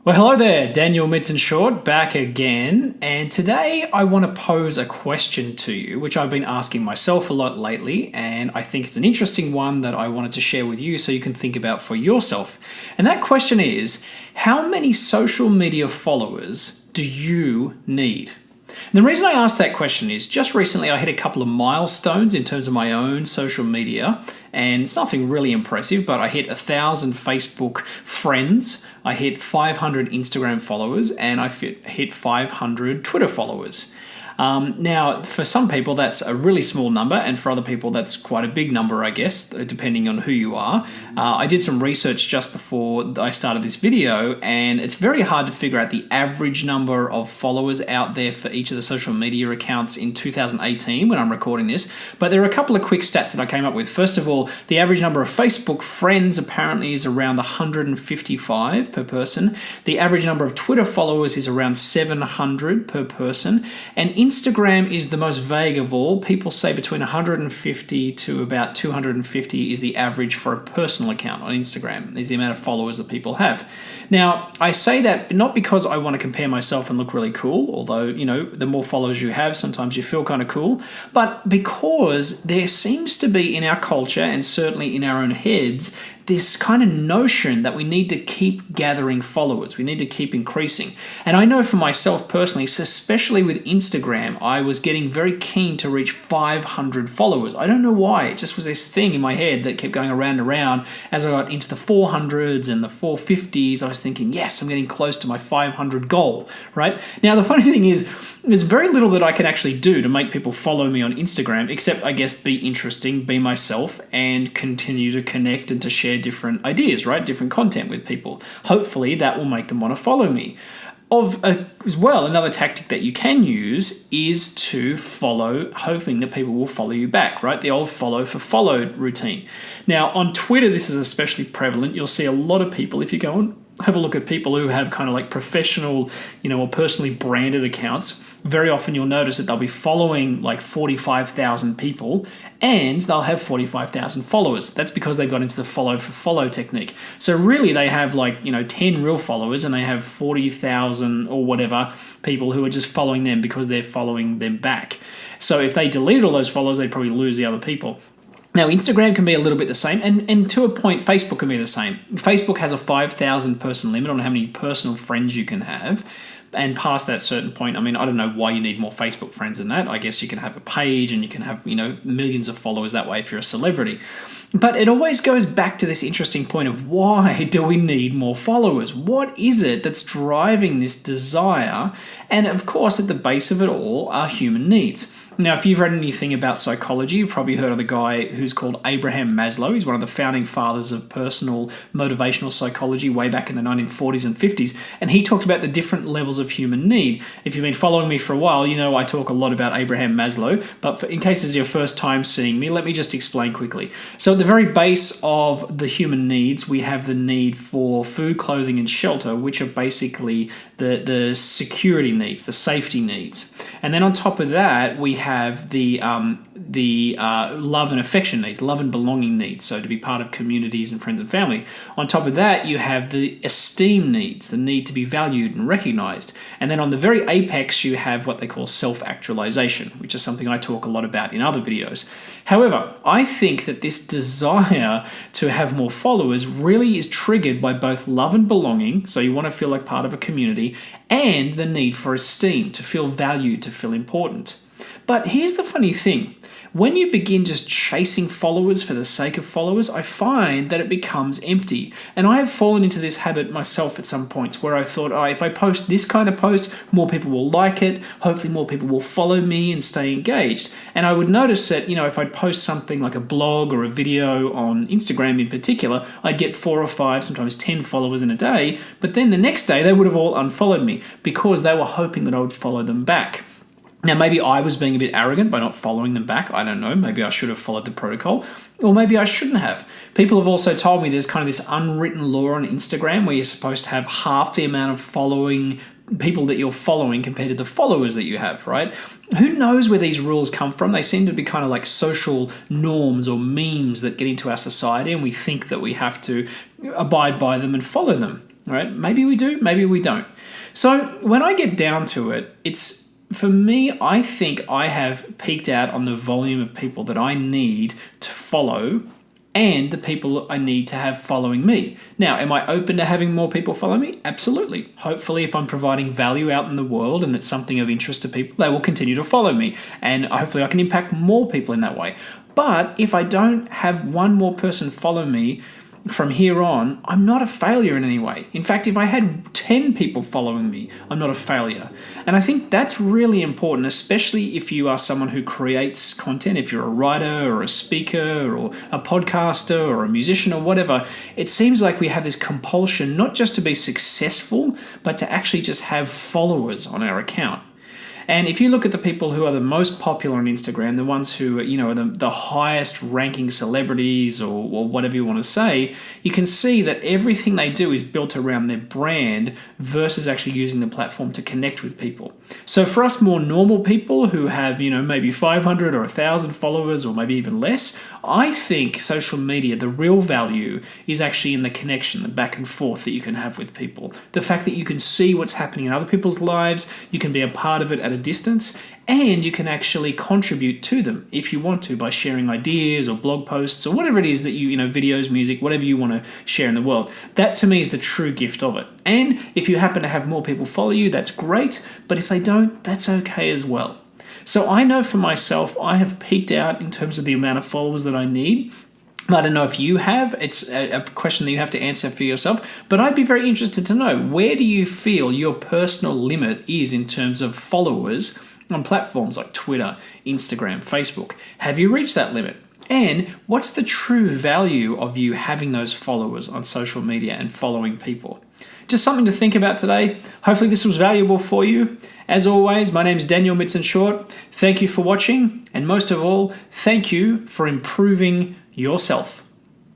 Well, hello there, Daniel Midson-Short back again, and today I want to pose a question to you, which I've been asking myself a lot lately, and I think it's an interesting one that I wanted to share with you so you can think about for yourself. And that question is, how many social media followers do you need? And the reason I asked that question is just recently I hit a couple of milestones in terms of my own social media, and it's nothing really impressive, but I hit 1,000 Facebook friends, I hit 500 Instagram followers, and I hit 500 Twitter followers. Now, for some people, that's a really small number, and for other people, that's quite a big number, I guess, depending on who you are. I did some research just before I started this video, and it's very hard to figure out the average number of followers out there for each of the social media accounts in 2018 when I'm recording this. But there are a couple of quick stats that I came up with. First of all, the average number of Facebook friends apparently is around 155 per person. The average number of Twitter followers is around 700 per person, and Instagram is the most vague of all. People say between 150 to about 250 is the average for a personal account on Instagram, is the amount of followers that people have. Now, I say that not because I want to compare myself and look really cool, although, you know, the more followers you have, sometimes you feel kind of cool, but because there seems to be in our culture and certainly in our own heads, this kind of notion that we need to keep gathering followers. We need to keep increasing. And I know for myself personally, especially with Instagram, I was getting very keen to reach 500 followers. I don't know why. It just was this thing in my head that kept going around and around. As I got into the 400s and the 450s, I was thinking, yes, I'm getting close to my 500 goal, right? Now, the funny thing is, there's very little that I can actually do to make people follow me on Instagram, except, I guess, be interesting, be myself, and continue to connect and to share different ideas, right? Different content with people. Hopefully that will make them want to follow me. As well, another tactic that you can use is to follow, hoping that people will follow you back, right? The old follow for followed routine. Now, on Twitter, this is especially prevalent. You'll see a lot of people, if you go and have a look at people who have kind of like professional, or personally branded accounts, very often you'll notice that they'll be following like 45,000 people and they'll have 45,000 followers. That's because they've got into the follow for follow technique. So really they have 10 real followers and they have 40,000 or whatever people who are just following them because they're following them back. So if they deleted all those followers, they'd probably lose the other people. Now, Instagram can be a little bit the same, and to a point, Facebook can be the same. Facebook has a 5,000 person limit on how many personal friends you can have, and past that certain point, I don't know why you need more Facebook friends than that. I guess you can have a page and you can have, millions of followers that way if you're a celebrity. But it always goes back to this interesting point of why do we need more followers? What is it that's driving this desire? And of course, at the base of it all are human needs. Now, if you've read anything about psychology, you've probably heard of the guy who's called Abraham Maslow. He's one of the founding fathers of personal motivational psychology way back in the 1940s and 50s. And he talked about the different levels of human need. If you've been following me for a while, you know I talk a lot about Abraham Maslow. But in case it's your first time seeing me, let me just explain quickly. So at the very base of the human needs, we have the need for food, clothing, and shelter, which are basically the security needs, the safety needs. And then on top of that, we have the love and affection needs, love and belonging needs, so to be part of communities and friends and family. On top of that, you have the esteem needs, the need to be valued and recognized. And then on the very apex, you have what they call self-actualization, which is something I talk a lot about in other videos. However, I think that this desire to have more followers really is triggered by both love and belonging, so you want to feel like part of a community, and the need for esteem, to feel valued, to feel important. But here's the funny thing. When you begin just chasing followers for the sake of followers, I find that it becomes empty. And I have fallen into this habit myself at some points where I thought, if I post this kind of post, more people will like it. Hopefully more people will follow me and stay engaged. And I would notice that, if I'd post something like a blog or a video on Instagram in particular, I'd get 4 or 5, sometimes 10 followers in a day. But then the next day they would have all unfollowed me because they were hoping that I would follow them back. Now, maybe I was being a bit arrogant by not following them back. I don't know. Maybe I should have followed the protocol, or maybe I shouldn't have. People have also told me there's kind of this unwritten law on Instagram where you're supposed to have half the amount of following people that you're following compared to the followers that you have, right? Who knows where these rules come from? They seem to be kind of like social norms or memes that get into our society, and we think that we have to abide by them and follow them. right? Maybe we do, maybe we don't. So when I get down to it, for me, I think I have peaked out on the volume of people that I need to follow and the people I need to have following me. Now, am I open to having more people follow me? Absolutely. Hopefully, if I'm providing value out in the world and it's something of interest to people, they will continue to follow me. And hopefully I can impact more people in that way. But if I don't have one more person follow me from here on, I'm not a failure in any way. In fact, if I had 10 people following me, I'm not a failure. And I think that's really important, especially if you are someone who creates content, if you're a writer or a speaker or a podcaster or a musician or whatever. It seems like we have this compulsion not just to be successful, but to actually just have followers on our account. And if you look at the people who are the most popular on Instagram, the ones who are the highest ranking celebrities or whatever you want to say, you can see that everything they do is built around their brand versus actually using the platform to connect with people. So for us more normal people who have, maybe 500 or 1,000 followers or maybe even less, I think social media, the real value is actually in the connection, the back and forth that you can have with people. The fact that you can see what's happening in other people's lives, you can be a part of it at a distance, and you can actually contribute to them if you want to by sharing ideas or blog posts or whatever it is that videos, music, whatever you want to share in the world. That to me is the true gift of it. And if you happen to have more people follow you, that's great, but if they don't, that's okay as well. So I know for myself, I have peaked out in terms of the amount of followers that I need. I don't know if you have. It's a question that you have to answer for yourself. But I'd be very interested to know, where do you feel your personal limit is in terms of followers on platforms like Twitter, Instagram, Facebook? Have you reached that limit? And what's the true value of you having those followers on social media and following people? Just something to think about today. Hopefully this was valuable for you. As always, my name is Daniel Midson-Short. Thank you for watching. And most of all, thank you for improving yourself.